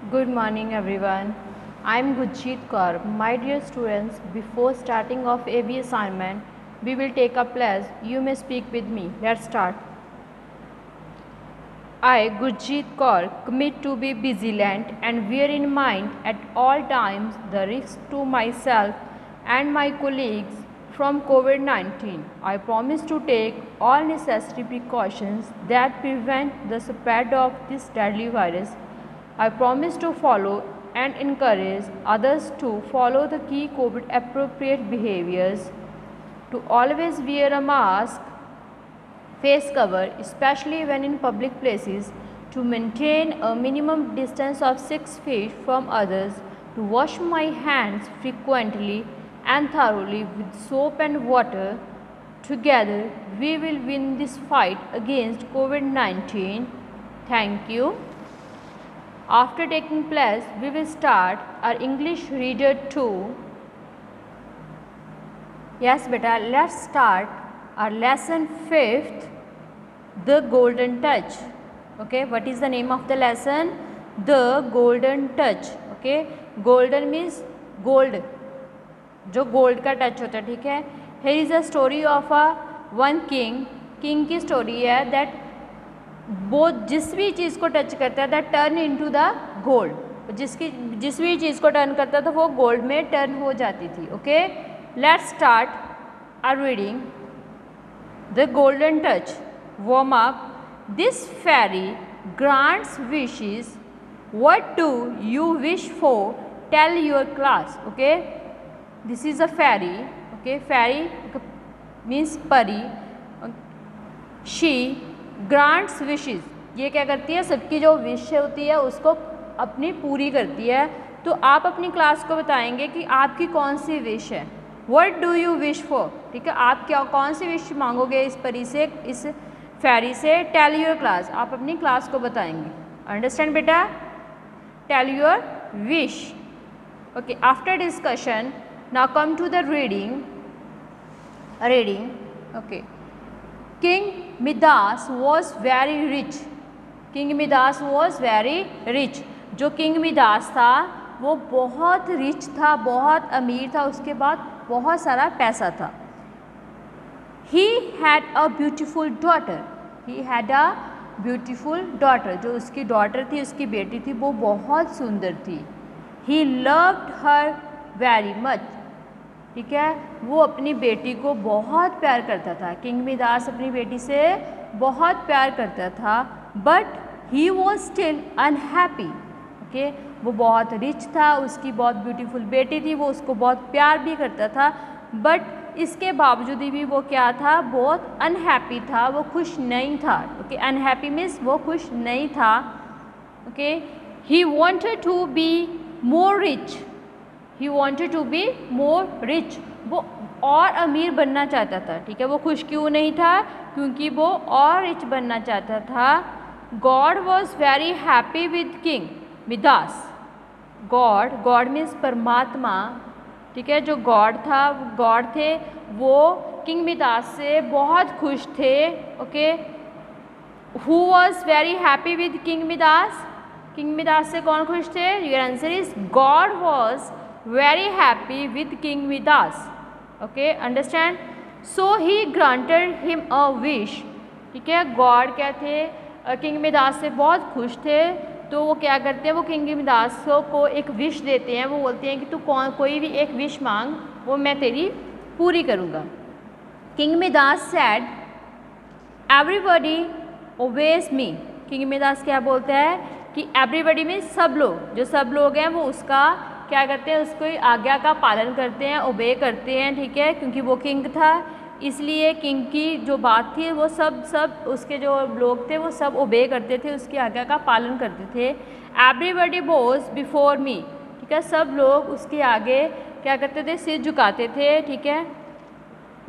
Good morning everyone. I am Gurjeet Kaur. My dear students, before starting off AB assignment, we will take a pledge. You may speak with me. Let's start. I, Gurjeet Kaur, commit to be vigilant and bear in mind at all times the risk to myself and my colleagues from COVID-19. I promise to take all necessary precautions that prevent the spread of this deadly virus. I promise to follow and encourage others to follow the key COVID appropriate behaviors, to always wear a mask, face cover, especially when in public places, to maintain a minimum distance of 6 feet from others, to wash my hands frequently and thoroughly with soap and water. Together, we will win this fight against COVID-19. Thank you. After taking place, we will start our English Reader 2. Yes, beta, let's start our lesson 5th, The Golden Touch. Okay, what is the name of the lesson? The Golden Touch. Okay, golden means gold, जो gold का touch होता है, ठीक है. Here is a story of a one king. King की story है that वो जिस भी चीज़ को टच करता है that turn into the gold. जिस भी चीज़ को टर्न करता था वो गोल्ड में टर्न हो जाती थी. Okay, let's start our reading. The golden touch. Warm up. This fairy grants wishes. What do you wish for? Tell your class. Okay, this is a fairy. Okay, fairy means परी. She grants wishes. ये क्या करती है? सबकी जो wish होती है उसको अपनी पूरी करती है. तो आप अपनी क्लास को बताएंगे कि आपकी कौन सी विश है. What do you wish for? ठीक है, आप क्या कौन सी विश मांगोगे इस परी से, इस फेरी से? Tell your class. आप अपनी क्लास को बताएंगे. अंडरस्टैंड बेटा? Tell your wish. Okay, after discussion now come to the reading. Okay. King Midas was very rich. King Midas was very rich. जो किंग मिदास था वो बहुत रिच था, बहुत अमीर था, उसके बाद बहुत सारा पैसा था. He had a beautiful daughter. He had a beautiful daughter. जो उसकी डॉटर थी, उसकी बेटी थी, वो बहुत सुंदर थी. He loved her very much. ठीक है, वो अपनी बेटी को बहुत प्यार करता था. किंग मिदास अपनी बेटी से बहुत प्यार करता था. But he was still unhappy. Okay, वो बहुत रिच था, उसकी बहुत ब्यूटीफुल बेटी थी, वो उसको बहुत प्यार भी करता था. बट इसके बावजूद भी वो क्या था? बहुत अनहैप्पी था, वो खुश नहीं था. ओके, अनहैप्पी मीन्स वो खुश नहीं था. Okay, he wanted to be more rich. He wanted to be more rich. वो और अमीर बनना चाहता था. ठीक है, वो खुश क्यों नहीं था? क्योंकि वो और रिच बनना चाहता था. God was very happy with king Midas. God means परमात्मा. ठीक है, जो गॉड था, गॉड थे, वो किंग मिदास से बहुत खुश थे. Okay, who was very happy with king Midas? King Midas से कौन खुश थे? Your answer is God was very happy with King Midas. Okay, understand? So he granted him a wish. ठीक है, गॉड क्या थे? किंग मिदास से बहुत खुश थे. तो वो क्या करते हैं? वो किंग मिदास को एक विश देते हैं. वो बोलते हैं कि तू कोई भी एक विश मांग, वो मैं तेरी पूरी करूँगा. King Midas said everybody obeys me. King Midas क्या बोलते हैं कि एवरीबॉडी में सब लोग, जो सब लोग हैं वो उसका क्या करते हैं? उसको आज्ञा का पालन करते हैं, ओबे करते हैं. ठीक है, क्योंकि वो किंग था, इसलिए किंग की जो बात थी वो सब उसके जो लोग थे वो सब ओबे करते थे, उसकी आज्ञा का पालन करते थे. एवरीबॉडी बोज बिफोर मी. ठीक है, सब लोग उसके आगे क्या करते थे? सिर झुकाते थे. ठीक है,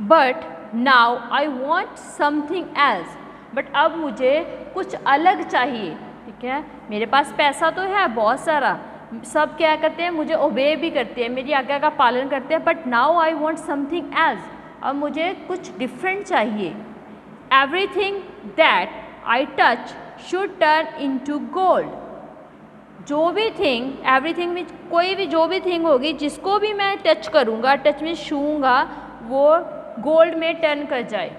but now I want something else. But अब मुझे कुछ अलग चाहिए. ठीक है, मेरे पास पैसा तो है बहुत सारा, सब क्या करते हैं? मुझे ओबे भी करते हैं, मेरी आज्ञा का पालन करते हैं. But now I want something else. अब मुझे कुछ डिफरेंट चाहिए. Everything that I touch should turn into gold. जो भी थिंग, एवरीथिंग में कोई भी जो भी थिंग होगी जिसको भी मैं टच करूँगा, टच में छूँगा, वो गोल्ड में टर्न कर जाए।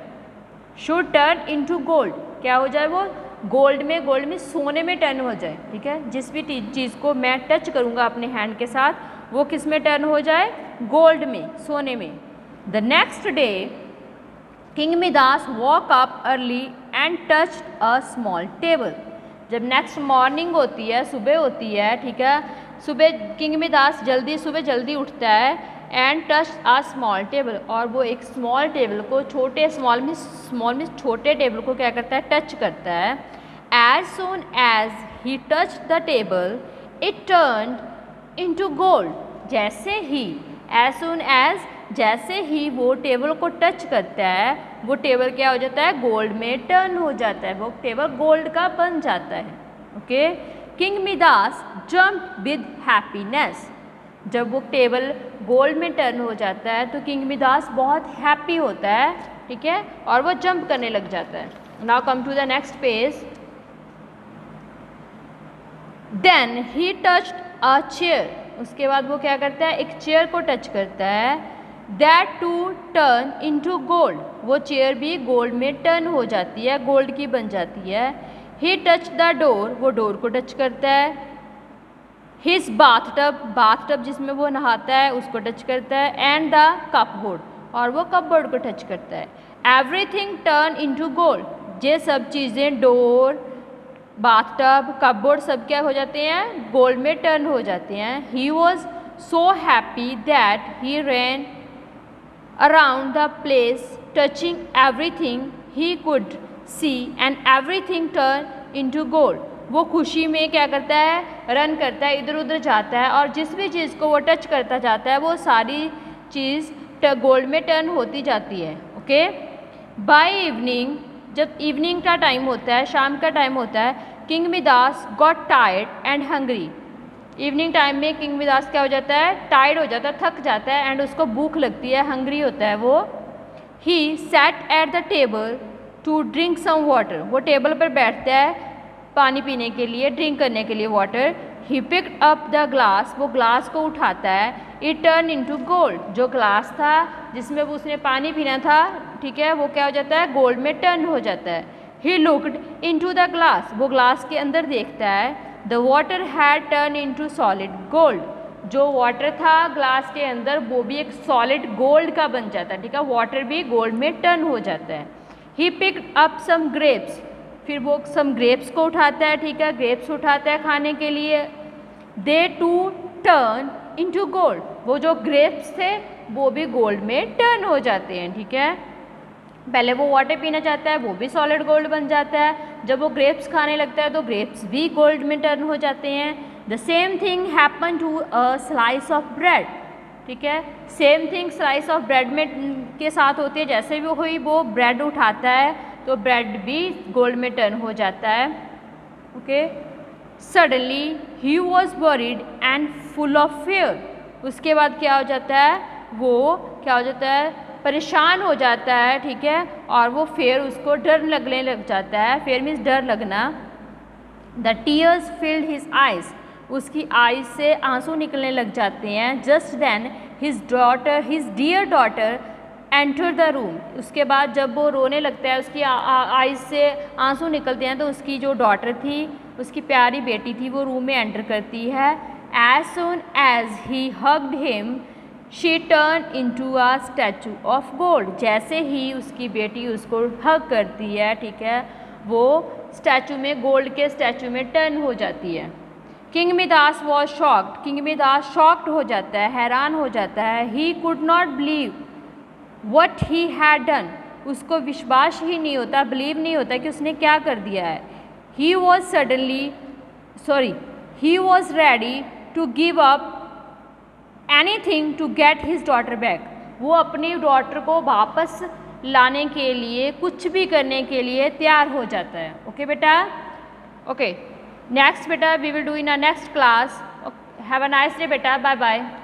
शुड टर्न इनटू गोल्ड, क्या हो जाए वो गोल्ड में सोने में टर्न हो जाए। ठीक है, जिस भी चीज़ को मैं टच करूँगा अपने हैंड के साथ वो किस में टर्न हो जाए, गोल्ड में, सोने में। The next day king Midas walk up early and touched a small table. जब नेक्स्ट मॉर्निंग होती है, सुबह होती है, ठीक है, सुबह किंग मिदास सुबह जल्दी उठता है and touch a small table, और वो एक स्मॉल टेबल को स्मॉल में छोटे टेबल को क्या करता है, टच करता है। As soon as he touch the table it turn into gold. जैसे ही वो टेबल को टच करता है वो टेबल क्या हो जाता है, गोल्ड में टर्न हो जाता है, वो टेबल गोल्ड का बन जाता है। Okay, king Midas jump with happiness. जब वो टेबल गोल्ड में टर्न हो जाता है तो किंग मिदास बहुत हैप्पी होता है, ठीक है, और वो जंप करने लग जाता है। Now come to the next page. Then he touched a chair. उसके बाद वो क्या करता है, एक चेयर को टच करता है। That to turn into gold. वो चेयर भी गोल्ड में टर्न हो जाती है, गोल्ड की बन जाती है। He touch the door. वो डोर को टच करता है। हिज बाथटब जिसमें वो नहाता है उसको टच करता है। एंड द कपबोर्ड, और वो कपबोर्ड को टच करता है। Everything turn into gold. ये सब चीज़ें, डोर, बाथटब, कपबोर्ड, सब क्या हो जाते हैं, गोल्ड में टर्न हो जाते हैं। He was so happy that he ran around the place touching everything he could see and everything turn into gold. वो खुशी में क्या करता है, रन करता है, इधर उधर जाता है, और जिस भी चीज़ को वो टच करता जाता है वो सारी चीज़ गोल्ड में टर्न होती जाती है। ओके, बाय इवनिंग, जब इवनिंग का टाइम होता है, शाम का टाइम होता है, king Midas got tired and hungry. Evening time में किंग मिदास क्या हो जाता है, टायर्ड हो जाता है, थक जाता है, एंड उसको भूख लगती है, हंग्री होता है वो। He sat at the table to drink some water. वो टेबल पर बैठता है पानी पीने के लिए, ड्रिंक करने के लिए water. He picked up the glass. वो ग्लास को उठाता है। It turn into gold. जो ग्लास था जिसमें वो उसने पानी पीना था, ठीक है, वो क्या हो जाता है, गोल्ड में टर्न हो जाता है। He looked into the glass. वो ग्लास के अंदर देखता है। The water had turn into solid gold. जो वाटर था ग्लास के अंदर वो भी एक सॉलिड गोल्ड का बन जाता है, ठीक है, वाटर भी गोल्ड में टर्न हो जाता है। He picked up some grapes. फिर वो सम ग्रेप्स को उठाता है, ठीक है, ग्रेप्स उठाता है खाने के लिए। दे टू टर्न इनटू गोल्ड। वो जो ग्रेप्स थे वो भी गोल्ड में टर्न हो जाते हैं, ठीक है। पहले वो वाटर पीना चाहता है, वो भी सॉलिड गोल्ड बन जाता है। जब वो ग्रेप्स खाने लगता है तो ग्रेप्स भी गोल्ड में टर्न हो जाते हैं। The same thing happen to a slice of bread, ठीक है, same thing slice of bread में के साथ होती है। जैसे भी हुई वो ब्रेड उठाता है तो ब्रेड भी गोल्ड में टर्न हो जाता है। Okay, suddenly he was worried and full of fear. उसके बाद क्या हो जाता है, वो क्या हो जाता है, परेशान हो जाता है, ठीक है, और वो फिर उसको डर लगने लग जाता है। फिर मीन्स डर लगना। The tears filled his eyes. उसकी आइज से आंसू निकलने लग जाते हैं। Just then his dear daughter enter the room. उसके बाद जब वो रोने लगता है, उसकी आइज से आंसू निकलते हैं, तो उसकी जो डॉटर थी, उसकी प्यारी बेटी थी, वो रूम में एंटर करती है। As soon as he hugged him she turn into a statue of gold. जैसे ही उसकी बेटी उसको हग करती है, ठीक है, वो स्टैचू में, गोल्ड के स्टैचू में टर्न हो जाती है। King Midas was shocked. King Midas shocked हो जाता है, हैरान हो जाता है। He could not believe what he had done. उसको विश्वास ही नहीं होता, बिलीव नहीं होता कि उसने क्या कर दिया है। He was ready to give up anything to get his daughter back. वो अपनी डॉटर को वापस लाने के लिए, कुछ भी करने के लिए तैयार हो जाता है। ओके बेटा, ओके, नेक्स्ट बेटा we will do in a next class. Have a nice day बेटा, बाय बाय।